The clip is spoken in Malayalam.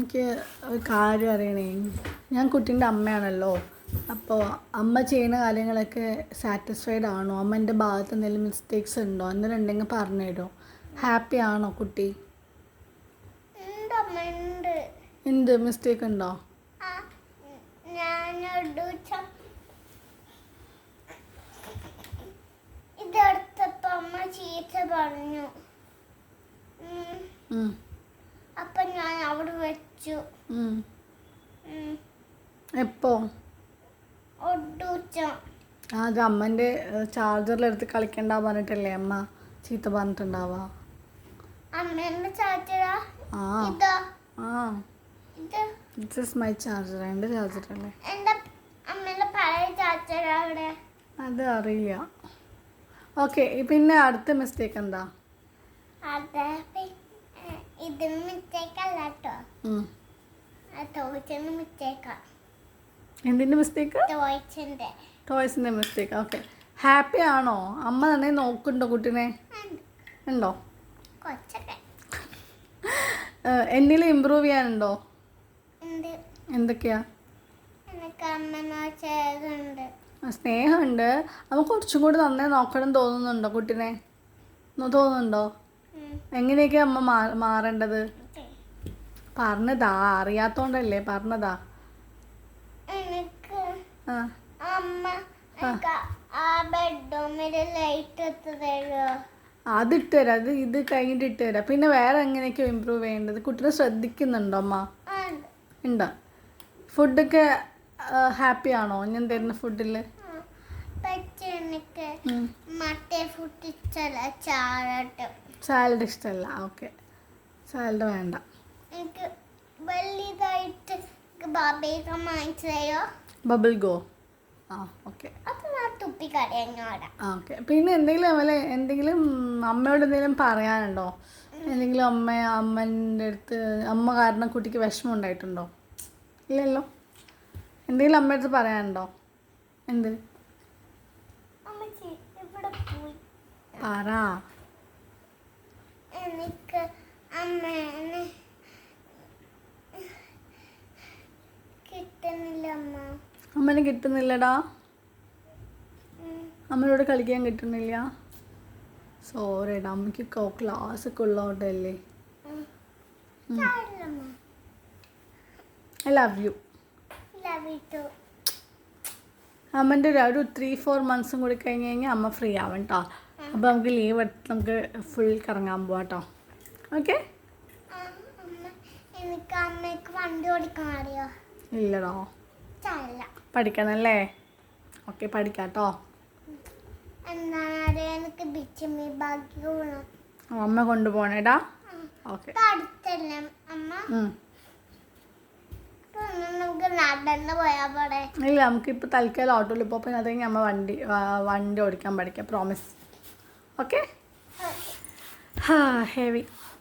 എനിക്ക് ഒരു കാര്യം അറിയണേ. ഞാൻ കുട്ടീൻ്റെ അമ്മയാണല്ലോ. അപ്പോൾ അമ്മ ചെയ്യുന്ന കാര്യങ്ങളൊക്കെ സാറ്റിസ്ഫൈഡ് ആണോ? അമ്മേൻ്റെ ഭാഗത്ത് എന്തെങ്കിലും മിസ്റ്റേക്സ് ഉണ്ടോ? എന്തെങ്കിലും ഉണ്ടെങ്കിൽ പറഞ്ഞു തരുമോ? ഹാപ്പി ആണോ കുട്ടി? എന്ത് മിസ്റ്റേക്ക് ഉണ്ടോ? ഇതെടുത്തപ്പോ അമ്മ ചീത്ത പറഞ്ഞു. അപ്പൊ ഞാൻ അവിടെ വെച്ചു. എപ്പോ? അത് അമ്മൻ്റെ ചാർജറിലെടുത്ത് കളിക്കണ്ട പറഞ്ഞിട്ടല്ലേ അമ്മ ചീത്ത പറഞ്ഞിട്ടുണ്ടാവാ? അമ്മേന്റെ ചാർജറാ? ആ ഇതാ ആ ദിസ് ഈസ് മൈ ചാർജർ. എൻ്റെ ചാർജറല്ലേ? എന്റെ അമ്മേന്റെ പഴയ ചാർജറാ അവിടെ. അത് അറിയില്ല. ഓക്കെ, പിന്നെ അടുത്ത മിസ്റ്റേക്ക് എന്താ? ഇത് മിസ്റ്റേക്ക് അല്ല കേട്ടോ. ടോയ്സിന്റെ മിസ്റ്റേക്കാ. എന്തിൻ്റെ മിസ്റ്റേക്ക്? ടോയ്സിൻ്റെ മിസ്റ്റേക്ക്. ഓക്കെ, ഹാപ്പി ആണോ? അമ്മ നന്നായി നോക്കുന്നുണ്ടോ കുട്ടീനെ? ഉണ്ടോ? എന്തെങ്കിലും ഇമ്പ്രൂവ് ചെയ്യാനുണ്ടോ? എന്തൊക്കെയാ? സ്നേഹമുണ്ട്. നമുക്ക് കുറച്ചും കൂടി നന്നായി നോക്കണം തോന്നുന്നുണ്ടോ കുട്ടീനെ? തോന്നുന്നുണ്ടോ? എങ്ങനെയൊക്കെയാ അമ്മ മാറേണ്ടത്? പറഞ്ഞതാ, അറിയാത്തോണ്ടല്ലേ പറഞ്ഞതാ. അതിട്ട് തരാം. ഇത് കഴിഞ്ഞിട്ട് ഇട്ട് തരാം. പിന്നെ വേറെ എങ്ങനെയൊക്കെയോ ഇമ്പ്രൂവ് ചെയ്യേണ്ടത്? കുട്ടീനെ ശ്രദ്ധിക്കുന്നുണ്ടോ അമ്മ? ഉണ്ടോ? ഫുഡൊക്കെ ഹാപ്പി ആണോ ഞാൻ തരുന്ന ഫുഡിൽ? സാലഡ് ഇഷ്ടമല്ല. ഓക്കെ, സാലഡ് വേണ്ട. Bubble go. ആ ഓക്കെ. ഓക്കെ, പിന്നെ എന്തെങ്കിലും അമ്മയോട് എന്തെങ്കിലും പറയാനുണ്ടോ? എന്തെങ്കിലും അമ്മേൻ്റെ അടുത്ത് അമ്മ കാരണം കുട്ടിക്ക് വിഷമം ഉണ്ടായിട്ടുണ്ടോ? ഇല്ലല്ലോ. എന്തെങ്കിലും അമ്മയുടെ അടുത്ത് പറയാനുണ്ടോ? എന്ത് പറ. എനിക്ക് അമ്മേനെ കിട്ടുന്നില്ല. അമ്മേനെ കിട്ടുന്നില്ലടാ. അമ്മയോട് കളിക്കാൻ കിട്ടുന്നില്ല. സോറിടാ, അമ്മയ്ക്ക് ക്ലാസ് ഒക്കെ ഉള്ളതുകൊണ്ടല്ലേ. I love you. അമ്മൻ്റെ ഒരു 3-4 മന്ത്സും കൂടി കഴിഞ്ഞ് കഴിഞ്ഞാൽ അമ്മ ഫ്രീ ആവും കേട്ടോ. അപ്പോൾ നമുക്ക് ലീവ് എടുത്ത് നമുക്ക് ഫുൾ കറങ്ങാൻ പോവാം കേട്ടോ. ഓക്കെ? ഇല്ലടോ. പഠിക്കണല്ലേ? ഓക്കെ, പഠിക്കാം കേട്ടോ. അമ്മ കൊണ്ടുപോകണേടാ. ഓക്കെ. ഇല്ല, നമുക്കിപ്പോൾ തൽക്കാലം ഓട്ടോയിൽ ഇപ്പോൾ പിന്നെ അത് കഴിഞ്ഞ് അമ്മ വണ്ടി ഓടിക്കാൻ പഠിക്കാം. പ്രോമിസ്. ഓക്കെ? ഹെവി.